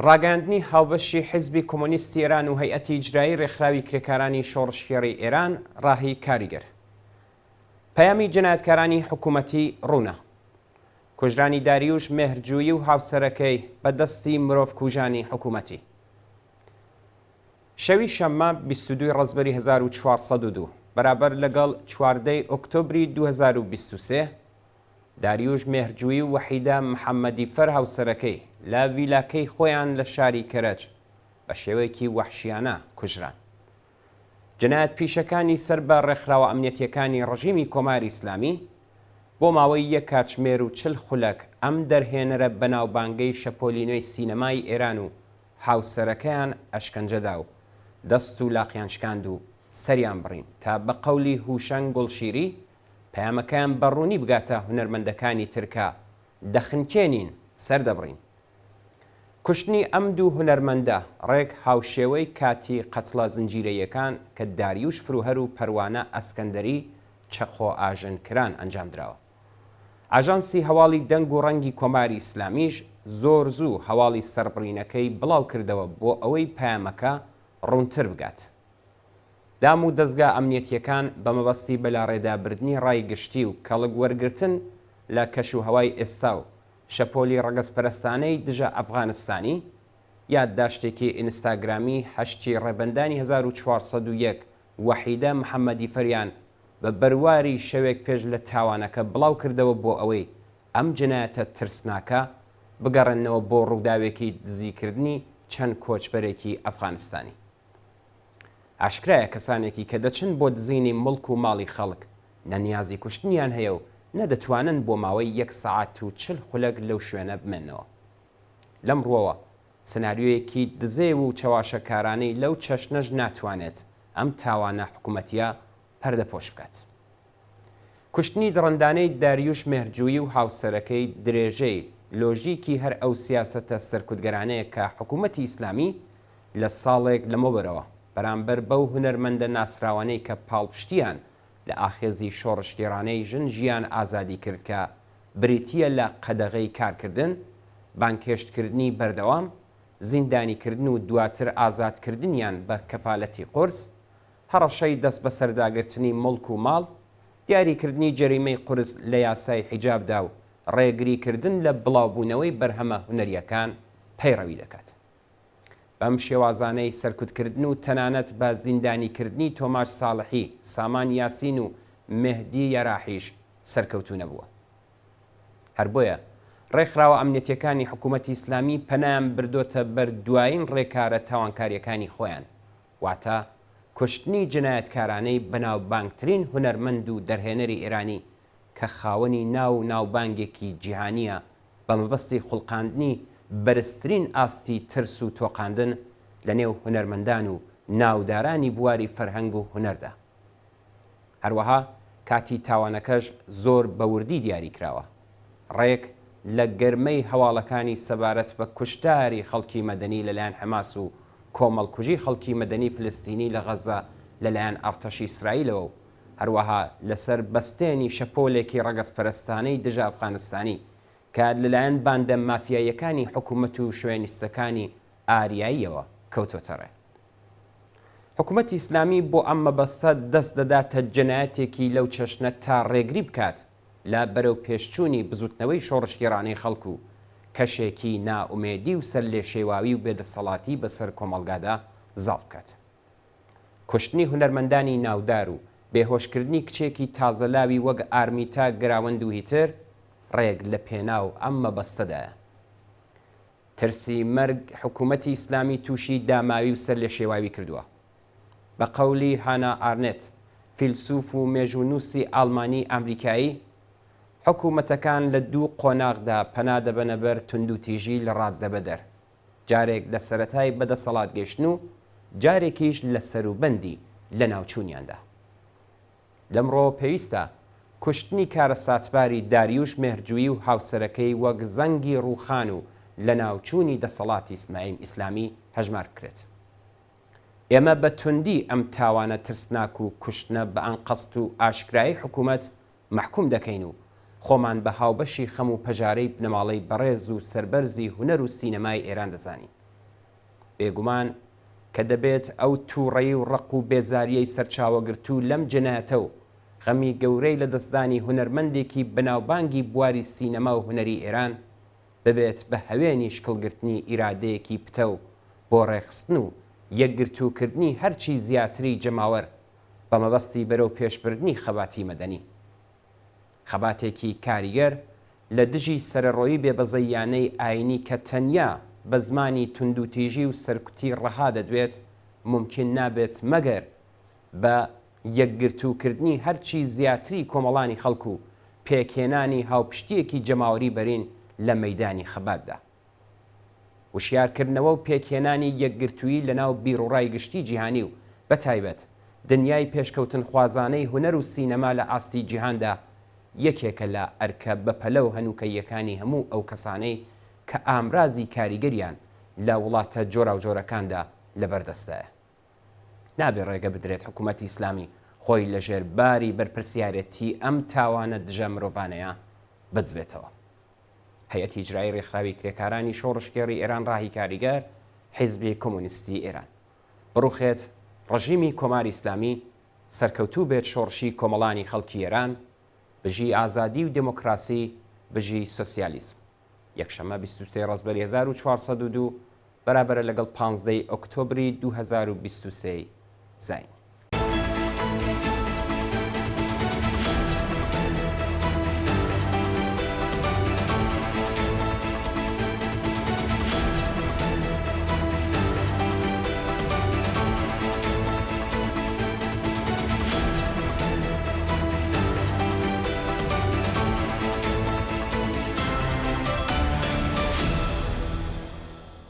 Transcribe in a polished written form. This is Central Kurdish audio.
ڕاگەاندنی هاوبەشی حیزبی کۆمۆنیستی ئێران و هەیئەتی ئیجرایی ڕێکخراوی کرێکارانی شۆڕشیێڕی ئێران ڕاهی کاریگەر. پەیامی جنایەتکارانی حکوومەتی ڕوونە. کوژرانی داریوش مێهرجوویی و هاوسەرەکەی بەدەستی مرۆڤکوژانی حکوومەتی. شەوی شەممە 22 ڕەزبەری 1402 بەرابەر لەگەڵ 14 ئۆکتۆبری 2023 داریوش مێهرجوویی و وەحیدە محەممەدیفەر هاوسەرەکەی لە ڤیلاکەی خۆیان لە شاری کەرەج بە شێوەیەکی وەحشیانە کوژران. جنایەت پیشەکانی سەر بە ڕێکخراوە ئەمنیەتیەکانی ڕژیمی کۆماری ئیسلامی بۆ ماوەی یەک کاتژمێر و 40 خولەک ئەم دەرهێنەرە بەناوبانگەی شەپۆلینۆی سینەمای ئێران و هاوسەرەکەیان ئەشکەنجەدا و دەست و لاقیان شکاند و سەریان بڕین تا بە قەولی هوشەنگ گوڵشیری پەیامەکەیان بەڕوونی بگاتە هونەرمەندەکانی ترکە دەخنکێنین سەردەبڕین. کوشتنی ئەم دوو هونەرمەندە ڕێک هاوشێوەی کاتی قەتڵە زنجیرەیەکان کە داریوش فروهەر و پەروانە ئەسکەندەری چەخۆ ئاژنکران ئەنجام دراوە. ئاژانسی هەواڵی دەنگ و ڕەنگی کۆماری ئیسلامیش زۆر زوو هەواڵی سەربڕینەکەی بڵاو کردەوە بۆ ئەوەی پەیامەکە ڕوونتر بگات. دام و دەستگا ئەمنیەتیەکان بە مەبەستی بەلاڕێدابردنی ڕایگشتی و کەڵک وەرگرتن لە کەش و هەوای ئێستا و شەپۆلی ڕەگەزپەرستانەی دژە ئەفغانستانی یادداشتێکی ئینستاگرامی هەشتی ڕێبەندانی 1401 وەحیدە محەممەدیفەریان بە بەرواری شەوێک پێش لە تاوانەکە بڵاو کردەوە بۆ ئەوەی ئەم جنایەتە ترسناکە بگەڕێنەوە بۆ ڕووداوێکی دزیکردنی چەند کۆچبەرێکی ئەفغانستانی. ئاشکرایە کەسانێکی کە دەچن بۆ دزینی مڵک و ماڵی خەڵک نەنیازی کوشتنیان هەیە و نەدەتوانن بۆ ماوەی 1 سەعات و 40 خولەک لەو شوێنە بمێنەوە. لەم ڕۆوە سناریۆیەکی دزێ و چەواشەکارانەی لەو چەشنەش ناتوانێت ئەم تاوانە حکوومەتیە پەردەپۆش بکات. کوشتنی دڕندانەی داریوش مێهرجوویی و هاوسەرەکەی درێژەی لۆژیکی هەر ئەو سیاسەتە سەرکوتگەرانەیە کە حکوومەتی ئیسلامی لە ساڵێک لەمەوبەرەوە بەرامبەر بەو هونەرمەندە ناسراوانەی کە پاڵپشتیان لە ئاخێزی شۆڕشتێڕانەی ژن ئازادی کرد کە بریتیە لە قەدەغەی کارکردن، بانکێشتکردنی بەردەوام، زیندانیکردن و دواتر ئازادکردنیان بە کەفالەتی قورس، هەڕەشەی دەست بە سەرداگرتنی مڵک و ماڵ، دیاریکردنی جەریمەی قورس لە یاسای حیجابدا و ڕێگریکردن لە بڵاوبوونەوەی بەرهەمە هونەریەکان پەیڕەوی دەکات. بەم شێوازانەی سەرکوتکردن و تەنانەت بە زیندانیکردنی تۆماش ساڵحی، سامان یاسین و مهدی یەراحیش سەرکەوتو نەبووە. هەر بۆیە ڕێکخراوە ئەمنیەتیەکانی حکوومەتی ئیسلامی پەنایان بردۆتە بەر دوایین ڕێکارە تاوانکاریەکانی خۆیان، واتە کوشتنی جنایەتکارانەی بەناوبانگترین هونەرمەند و دەرهێنەری ئێرانی کە خاوەنی ناو و ناوبانگێکی جیهانیە بە مەبەستی خوڵقاندنی بەرزترین ئاستی ترس و تۆقاندن لە نێو هونەرمەندان و ناودارانی بواری فەرهەنگ و هونەردا. هەروەها کاتی تاوانەکەش زۆر بەوردی دیاری کراوە. ڕێک لە گەرمەی هەواڵەکانی سەبارەت بە کوشتاری خەڵکی مەدەنی لەلایەن حەماس و کۆمەڵکوژی خەڵکی مەدەنی فلستینی لە غەزە لەلایەن ئەرتەشی ئیسرائیلەوە و هەروەها لەسەر بەستێنی شەپۆلێکی ڕەگەزپەرستانەی دژە ئەفغانستانی کە لەلایەن باندە مافیایەکانی حکوومەت و شوێنیستەکانی ئاریاییەوە کەوتۆتەڕێ. حکوومەتی ئیسلامی بۆ ئەم مەبەستە دەست دەداتە جەنایەتێکی لەو چەشنە تا ڕێگری بکات لە بەرەو پێشچوونی بزوتنەوەی شۆڕشگێڕانەی خەڵکو و کەشێکی نائومێدی و سەر لێ شێواوی و بێدەسەڵاتی بەسەر کۆمەڵگادا زاڵ بکات. کوشتنی هونەرمەندانی ناودار و بێهۆشکردنی کچێکی تازەلاوی وەک ئارمیتا گراوەند و هیتر ڕێک لە پێناو ئەم مەبەستەدایە. ترسی مەرگ حکوومەتی ئیسلامی تووشی داماوی و سەر لێ شێواوی کردووە. بە قەولی هانا ئارنێت، فیلسوف و مێژوونووسی ئاڵمانی ئەمریکایی، حکوومەتەکان لە دوو قۆناغدا پەنا دەبەنە بەر توندوتیژی لە ڕاددەبەدەر، جارێک لە سەرەتای بەدەسەڵات گەیشتن و جارێکیش لە سەروبەندی لە ناوچوونیاندا. لەمڕۆ پێویستە کوشتنی کارە ساتباری داریوش مێهرجوویی و هاوسەرەکەی وەک زەنگی ڕووخان و لە ناوچوونی دەسەڵاتی ئیسلامی هەژمار بکرێت. ئێمە بە توندی ئەم تاوانە ترسناک و کوشتنە بە ئەنقەست و ئاشکرایی حکوومەت محکوم دەکەین و خۆمان بە هاوبەشی خەم و پەژارەی بنەماڵەی بەڕێز و سەربەرزی هونەر و سینەمای ئێران دەزانین. بێگومان کە دەبێت ئەو تووڕەی و ڕق و بێزاریەی سەرچاوەگرتو لەم جنایەتە و غەمی گەورەی لە دەستدانی هونەرمەندێکی بەناوبانگی بواری سینەما و هونەری ئێران ببێت بە هەوێنی شکڵگرتنی ئیرادەیەکی پتە و بۆ ڕێخستن و یەکگرتووکردنی هەرچی زیاتری جەماوەر بە مەبەستی بەرەو پێشبردننی خەباتی مەدەنی. خەباتێکی کاریگەر لە دژی سەرەڕۆیی بێبەزەیانەی ئاینی کە تەنیا بە زمانی توندوتیژی و سەرکوتی ڕەها دەدوێت ممکن نابێت مەگەر بە یەکگرتووکردنی هەرچی زیاتری کۆمەڵانی خەڵکو و پێکهێنانی هاوپشتیەکی جەماوەری بەرین لە مەیدانی خەباتدا. وشیارکردنەوە و پێکهێنانی یەکگرتووی لەناو بیرڕای گشتی جیهانی و بەتایبەت دنیای پێشکەوتن خوازانەی هونەر و سینەما لە ئاستی جیهاندا یەکێکە لە ئەرکە بەپەلە و هەنووکەیەکانی هەموو ئەو کەسانەی کە ئامرازی کاریگەریان لە وڵاتە جۆرا و جۆرەکاندا لەبەردەستەیە. نابێ ڕێگە بدرێت حکوومەتی ئیسلامی خۆی لە ژێرباری بەرپرسیارەتی ئەم تاوانە دژە مرۆڤانەیە بدزێتەوە. هەیەتی ئیجرایی ڕێکخراوی کرێکارانی شۆڕشکێڕی ئێران ڕاهی کاریگەر حیزبی کۆمۆنیستی ئێران بڕوخێت ڕژیمی کۆماری ئیسلامی سەرکەوتوو بێت شۆڕشی کۆمەڵانی خەڵکی ئێران بژی ئازادی و دموکراسی بژی سۆسیالیسم. یەکشەمە 23 ڕەزبەری 1402 بەرابەرە لەگەڵ 15 ئۆکتۆبری 2023 زاین.